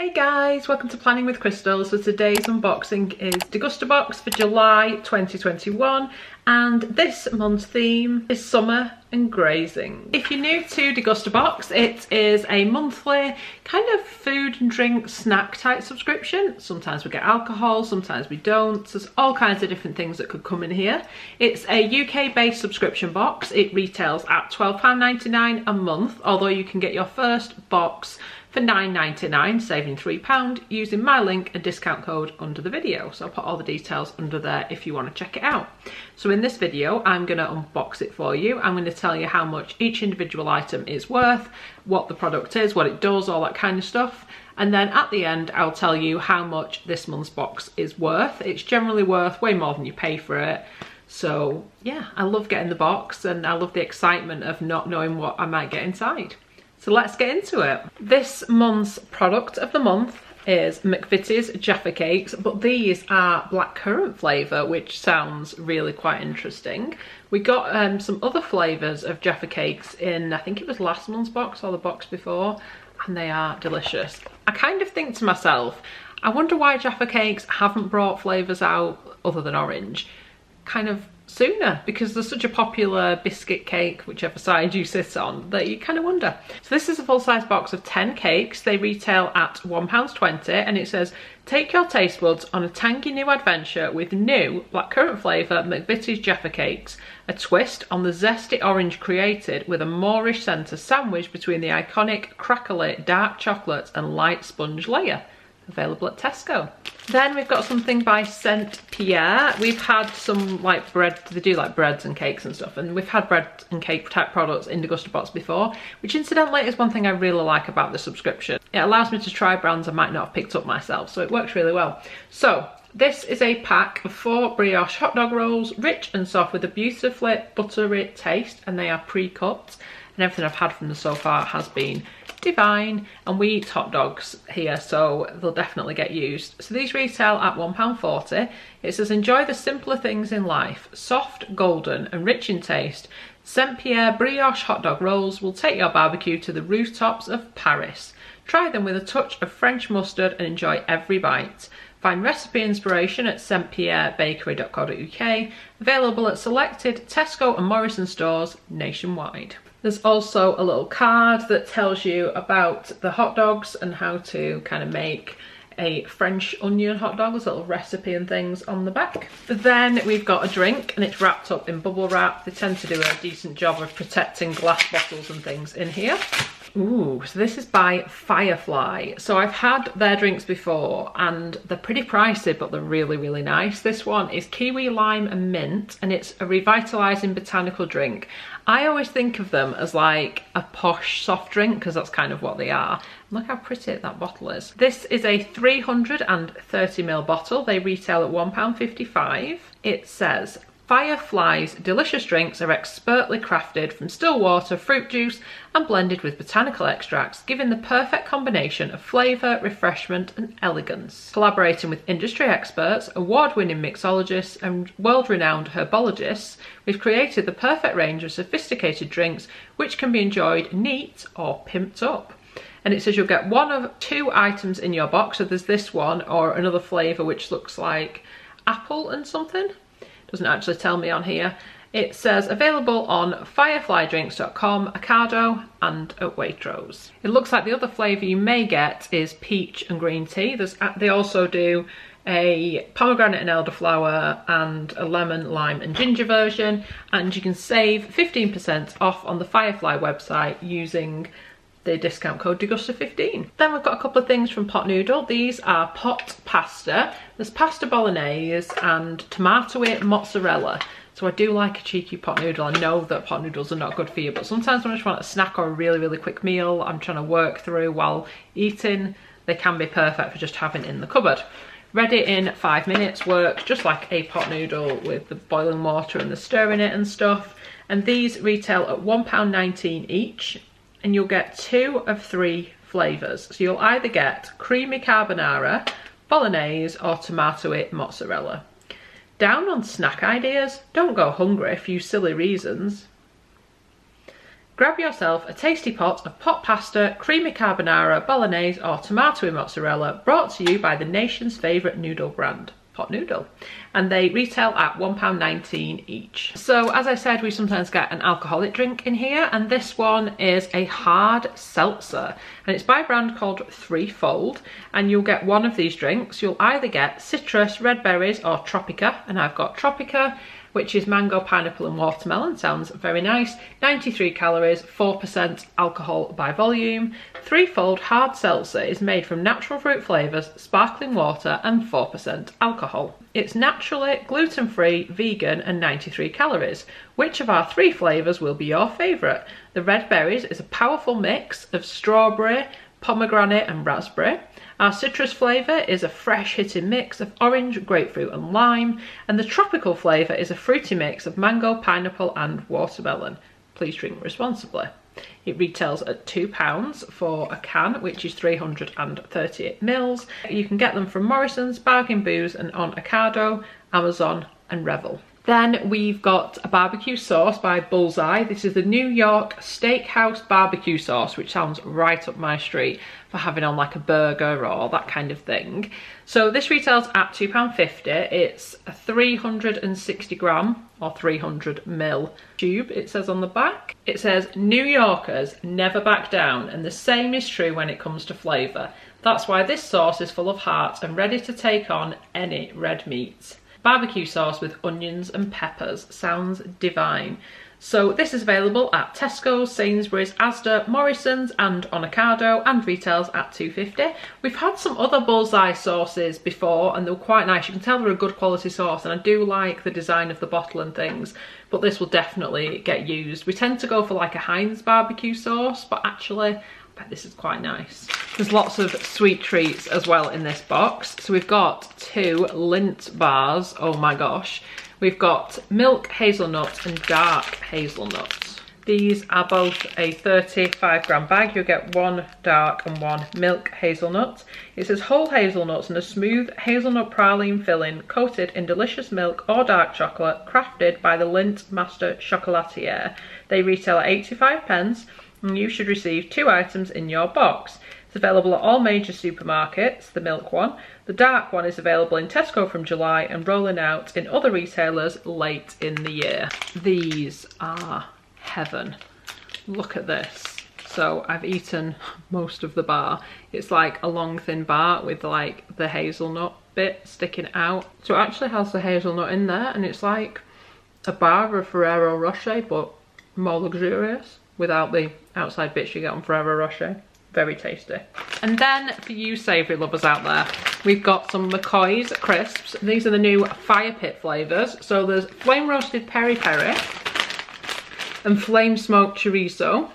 Hey guys, welcome to Planning with Crystal. So today's unboxing is Degustabox for July 2021 and this month's theme is summer and grazing. If you're new to Degustabox, it is a monthly kind of food and drink snack type subscription. Sometimes we get alcohol, sometimes we don't. So there's all kinds of different things that could come in here. It's a UK based subscription box. It retails at £12.99 a month, although you can get your first box for £9.99, saving £3 using my link and discount code under the video. So I'll put all the details under there if you want to check it out. So in this video, I'm going to unbox it for you. I'm going to tell you how much each individual item is worth, what the product is, what it does, all that kind of stuff. And then at the end, I'll tell you how much this month's box is worth. It's generally worth way more than you pay for it. So yeah, I love getting the box and I love the excitement of not knowing what I might get inside. So let's get into it. This month's product of the month is McVitie's Jaffa Cakes, but these are blackcurrant flavour, which sounds really quite interesting. We got some other flavours of Jaffa Cakes in, I think it was last month's box or the box before, and they are delicious. I kind of think to myself, I wonder why Jaffa Cakes haven't brought flavours out other than orange kind of sooner, because there's such a popular biscuit cake, whichever side you sit on, that you kind of wonder. So this is a full-size box of 10 cakes. They retail at £1.20 and it says, take your taste buds on a tangy new adventure with new blackcurrant flavour McVitie's Jaffa Cakes, a twist on the zesty orange created with a Moorish centre sandwiched between the iconic crackly dark chocolate and light sponge layer. Available at Tesco. Then we've got something by Saint Pierre. We've had some like bread, they do like breads and cakes and stuff, and we've had bread and cake type products in Degustabox before, which incidentally is one thing I really like about the subscription. It allows me to try brands I might not have picked up myself, so it works really well. So this is a pack of 4 brioche hot dog rolls, rich and soft with a beautifully buttery taste, and they are pre-cut, and everything I've had from them so far has been divine, and we eat hot dogs here, so they'll definitely get used. So these retail at £1.40. It says, enjoy the simpler things in life, soft, golden and rich in taste. Saint Pierre brioche hot dog rolls will take your barbecue to the rooftops of Paris. Try them with a touch of French mustard and enjoy every bite. Find recipe inspiration at stpierrebakery.co.uk, available at selected Tesco and Morrison stores nationwide. There's also a little card that tells you about the hot dogs and how to kind of make a French onion hot dog. There's a little recipe and things on the back. Then we've got a drink and it's wrapped up in bubble wrap. They tend to do a decent job of protecting glass bottles and things in here. Ooh, so this is by Firefly. So I've had their drinks before and they're pretty pricey, but they're really, really nice. This one is kiwi, lime and mint, and it's a revitalising botanical drink. I always think of them as like a posh soft drink because that's kind of what they are. Look how pretty that bottle is. This is a 330ml bottle. They retail at £1.55. It says, Firefly's delicious drinks are expertly crafted from still water, fruit juice and blended with botanical extracts, giving the perfect combination of flavour, refreshment and elegance. Collaborating with industry experts, award-winning mixologists and world-renowned herbologists, we've created the perfect range of sophisticated drinks which can be enjoyed neat or pimped up. And it says you'll get 1 of 2 items in your box. So there's this one or another flavour which looks like apple and something. Doesn't actually tell me on here. It says available on fireflydrinks.com, Ocado and at Waitrose. It looks like the other flavour you may get is peach and green tea. They also do a pomegranate and elderflower and a lemon, lime and ginger version, and you can save 15% off on the Firefly website using the discount code Degusta15. Then we've got a couple of things from Pot Noodle. These are pot pasta. There's pasta bolognese and tomatoey mozzarella. So I do like a cheeky pot noodle. I know that pot noodles are not good for you, but sometimes when I just want a snack or a really, really quick meal I'm trying to work through while eating, they can be perfect for just having in the cupboard. Ready in 5 minutes, works just like a pot noodle with the boiling water and the stirring it and stuff. And these retail at £1.19 each. And you'll get 2 of 3 flavours. So you'll either get creamy carbonara, bolognese or tomatoey mozzarella. Down on snack ideas? Don't go hungry for you silly reasons. Grab yourself a tasty pot of pot pasta, creamy carbonara, bolognese or tomato and mozzarella, brought to you by the nation's favourite noodle brand, Pot Noodle, and they retail at £1.19 each. So as I said, we sometimes get an alcoholic drink in here, and this one is a hard seltzer, and it's by a brand called Threefold, and you'll get one of these drinks. You'll either get citrus, red berries or Tropica, and I've got Tropica, which is mango, pineapple and watermelon. Sounds very nice. 93 calories, 4% alcohol by volume. Threefold hard seltzer is made from natural fruit flavours, sparkling water and 4% alcohol. It's naturally gluten-free, vegan and 93 calories. Which of our three flavours will be your favourite? The red berries is a powerful mix of strawberry, pomegranate and raspberry. Our citrus flavour is a fresh hitting mix of orange, grapefruit and lime, and the tropical flavour is a fruity mix of mango, pineapple and watermelon. Please drink responsibly. It retails at £2 for a can, which is 338 mils. You can get them from Morrison's, Bargain Booze and on Ocado, Amazon and Revel. Then we've got a barbecue sauce by Bullseye. This is the New York Steakhouse barbecue sauce, which sounds right up my street for having on like a burger or that kind of thing. So this retails at £2.50. It's a 360 gram or 300 ml tube, it says on the back. It says, New Yorkers never back down, and the same is true when it comes to flavour. That's why this sauce is full of heart and ready to take on any red meat. Barbecue sauce with onions and peppers. Sounds divine. So this is available at Tesco's, Sainsbury's, Asda, Morrison's and on Ocado, and retails at £2.50. We've had some other Bullseye sauces before and they were quite nice. You can tell they're a good quality sauce, and I do like the design of the bottle and things, but this will definitely get used. We tend to go for like a Heinz barbecue sauce, but actually I bet this is quite nice. There's lots of sweet treats as well in this box. So we've got 2 Lindt bars. Oh my gosh. We've got milk hazelnut and dark hazelnut. These are both a 35 gram bag. You'll get 1 dark and 1 milk hazelnut. It says whole hazelnuts and a smooth hazelnut praline filling coated in delicious milk or dark chocolate, crafted by the Lindt Master Chocolatier. They retail at 85p, and you should receive 2 items in your box. It's available at all major supermarkets, the milk one. The dark one is available in Tesco from July and rolling out in other retailers late in the year. These are heaven. Look at this. So I've eaten most of the bar. It's like a long thin bar with like the hazelnut bit sticking out. So it actually has the hazelnut in there, and it's like a bar of Ferrero Rocher but more luxurious without the outside bits you get on Ferrero Rocher. Very tasty. And then for you savoury lovers out there, we've got some Mccoy's crisps. These are the new fire pit flavours. So there's flame roasted peri peri and flame smoked chorizo.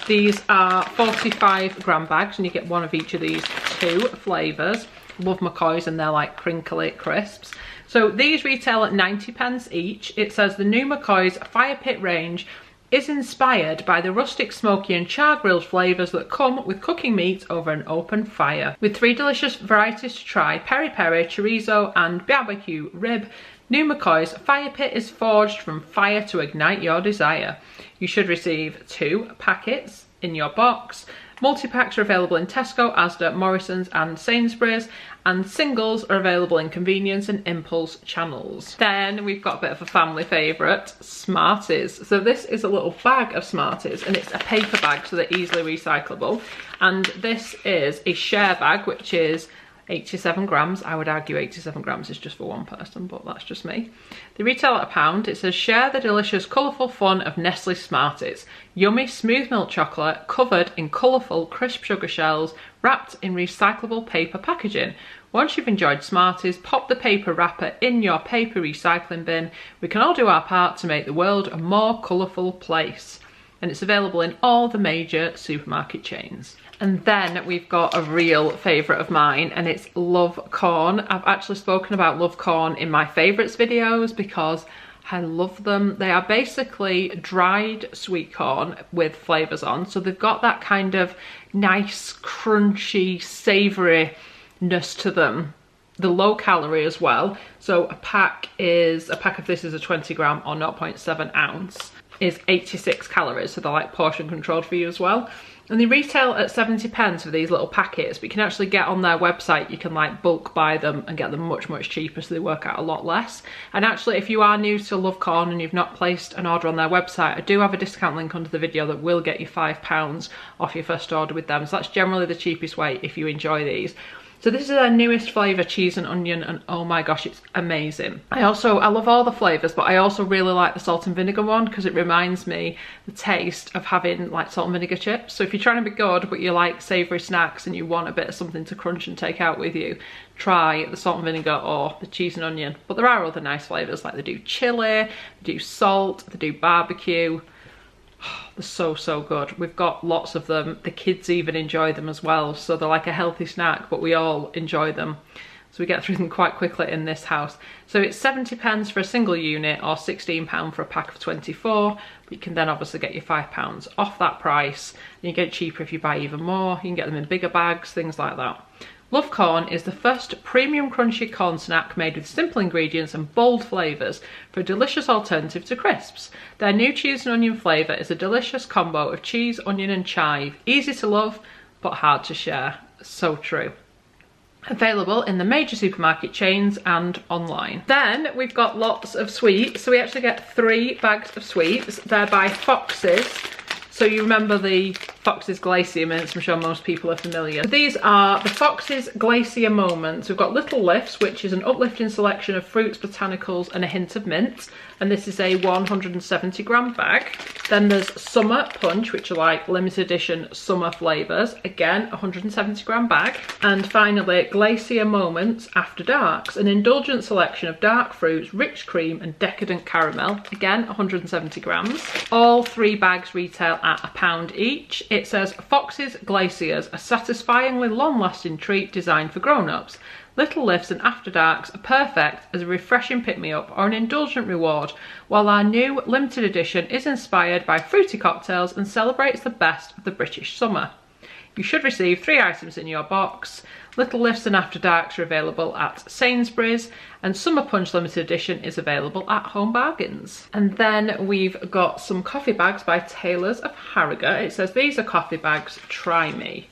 These are 45 gram bags, and you get one of each of these 2 flavours. Love Mccoy's, and they're like crinkly crisps. So these retail at 90p each. It says the new Mccoy's fire pit range is inspired by the rustic, smoky and char-grilled flavours that come with cooking meat over an open fire. With 3 delicious varieties to try, peri peri, chorizo and barbecue rib, new Mccoy's fire pit is forged from fire to ignite your desire. You should receive 2 packets in your box. Multi-packs are available in Tesco, Asda, Morrison's and Sainsbury's, and singles are available in convenience and impulse channels. Then we've got a bit of a family favourite, Smarties. So this is a little bag of Smarties, and it's a paper bag, so they're easily recyclable. And this is a share bag, which is 87 grams. I would argue 87 grams is just for one person, but that's just me. They retail at £1. It says, share the delicious, colourful fun of Nestle Smarties. Yummy, smooth milk chocolate covered in colourful, crisp sugar shells, wrapped in recyclable paper packaging. Once you've enjoyed Smarties, pop the paper wrapper in your paper recycling bin. We can all do our part to make the world a more colourful place. And it's available in all the major supermarket chains. And then we've got a real favourite of mine, and it's Love Corn. I've actually spoken about Love Corn in my favourites videos because I love them. They are basically dried sweet corn with flavours on. So they've got that kind of nice, crunchy, savouriness to them. The low calorie as well. So a pack of this is a 20 gram or 0.7 ounce. is 86 calories, so they're like portion controlled for you as well. And they retail at 70p for these little packets, but you can actually get on their website, you can like bulk buy them and get them much, much cheaper, so they work out a lot less. And actually, if you are new to Love Corn and you've not placed an order on their website, I do have a discount link under the video that will get you £5 off your first order with them. So that's generally the cheapest way if you enjoy these. So this is their newest flavour, cheese and onion, and oh my gosh, it's amazing. I love all the flavours, but I also really like the salt and vinegar one because it reminds me the taste of having like salt and vinegar chips. So if you're trying to be good, but you like savoury snacks and you want a bit of something to crunch and take out with you, try the salt and vinegar or the cheese and onion. But there are other nice flavours, like they do chili, they do salt, they do barbecue. They're so, so good. We've got lots of them. The kids even enjoy them as well. So they're like a healthy snack, but we all enjoy them. So we get through them quite quickly in this house. So it's 70p for a single unit or £16 for a pack of 24. But you can then obviously get your £5 off that price. And you get it cheaper if you buy even more. You can get them in bigger bags, things like that. Love Corn is the first premium crunchy corn snack made with simple ingredients and bold flavours for a delicious alternative to crisps. Their new cheese and onion flavour is a delicious combo of cheese, onion and chive. Easy to love, but hard to share. So true. Available in the major supermarket chains and online. Then we've got lots of sweets. So we actually get 3 bags of sweets. They're by Fox's. So you remember the Fox's Glacier mints, I'm sure most people are familiar. These are the Fox's Glacier Moments. We've got Little Lifts, which is an uplifting selection of fruits, botanicals and a hint of mint. And this is a 170g bag. Then there's Summer Punch, which are like limited edition summer flavours. Again, 170g bag. And finally, Glacier Moments After Darks, an indulgent selection of dark fruits, rich cream and decadent caramel. Again, 170g. All 3 bags retail at £1 each. It says Fox's Glaciers, a satisfyingly long-lasting treat designed for grown-ups. Little Lifts and After Darks are perfect as a refreshing pick-me-up or an indulgent reward, while our new limited edition is inspired by fruity cocktails and celebrates the best of the British summer. You should receive 3 items in your box. Little Lifts and After Darks are available at Sainsbury's, and Summer Punch Limited Edition is available at Home Bargains. And then we've got some coffee bags by Taylors of Harrogate. It says these are coffee bags, try me.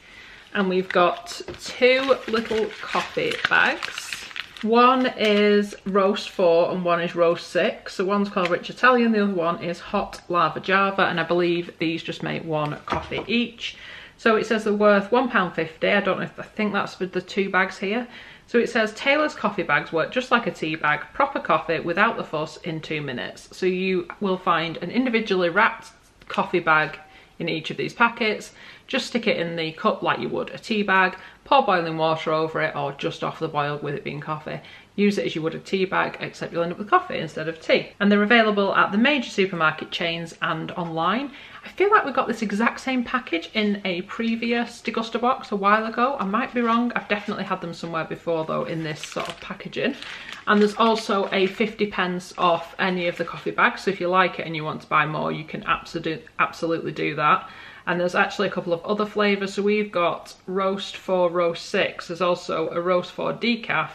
And we've got 2 little coffee bags. One is roast 4 and one is roast 6. So one's called Rich Italian, the other one is Hot Lava Java, and I believe these just make 1 coffee each. So it says they're worth £1.50. I don't know if I think that's for the 2 bags here. So it says Taylor's coffee bags work just like a tea bag, proper coffee without the fuss in 2 minutes. So you will find an individually wrapped coffee bag in each of these packets. Just stick it in the cup like you would a tea bag, pour boiling water over it or just off the boil with it being coffee. Use it as you would a tea bag, except you'll end up with coffee instead of tea. And they're available at the major supermarket chains and online. I feel like we got this exact same package in a previous Degustabox a while ago. I might be wrong. I've definitely had them somewhere before though in this sort of packaging. And there's also a 50p off any of the coffee bags. So if you like it and you want to buy more, you can absolutely do that. And there's actually a couple of other flavours. So we've got roast 4, roast 6. There's also a roast 4 decaf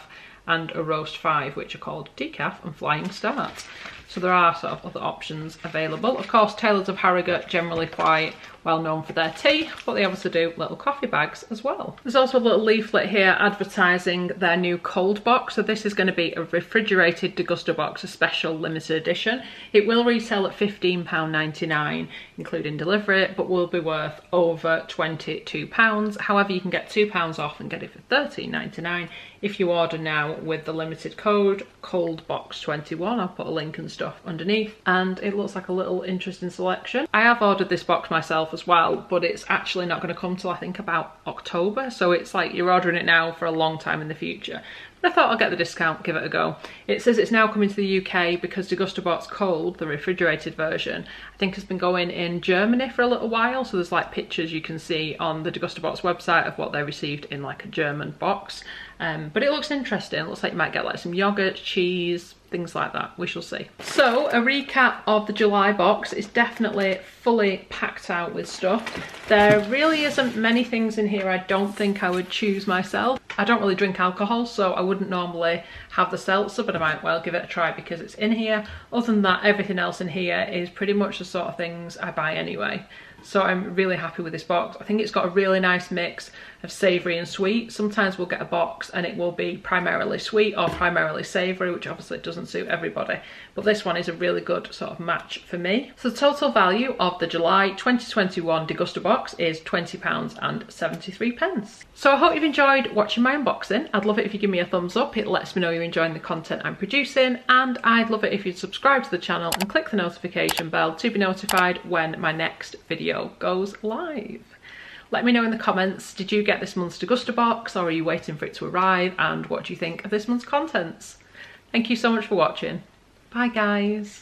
and a roast 5, which are called decaf and flying start. So there are sort of other options available. Of course, Taylors of Harrogate generally quite well known for their tea, but they obviously do little coffee bags as well. There's also a little leaflet here advertising their new cold box. So this is going to be a refrigerated Degustabox, a special limited edition. It will retail at £15.99, including delivery, but will be worth over £22. However, you can get £2 off and get it for £13.99 if you order now with the limited code COLDBOX21. I'll put a link and stuff underneath, and it looks like a little interesting selection. I have ordered this box myself as well, but it's actually not going to come till I think about October, so it's like you're ordering it now for a long time in the future. But I thought I'll get the discount, give it a go. It says it's now coming to the UK because Degustabox Cold, the refrigerated version, I think has been going in Germany for a little while, so there's like pictures you can see on the Degustabox website of what they received in like a German box. But it looks interesting. It looks like you might get like some yogurt, cheese, things like that. We shall see. So a recap of the July box is definitely fully packed out with stuff. There really isn't many things in here I don't think I would choose myself. I don't really drink alcohol, so I wouldn't wouldn't normally have the seltzer, but I might well give it a try because it's in here. Other than that, everything else in here is pretty much the sort of things I buy anyway. So I'm really happy with this box. I think it's got a really nice mix of savoury and sweet. Sometimes we'll get a box and it will be primarily sweet or primarily savoury, which obviously doesn't suit everybody. But this one is a really good sort of match for me. So the total value of the July 2021 Degustabox is £20.73. So I hope you've enjoyed watching my unboxing. I'd love it if you give me a thumbs up. It lets me know you're enjoying the content I'm producing, and I'd love it if you'd subscribe to the channel and click the notification bell to be notified when my next video goes live. Let me know in the comments, did you get this month's Degustabox, or are you waiting for it to arrive, and what do you think of this month's contents? Thank you so much for watching. Bye guys.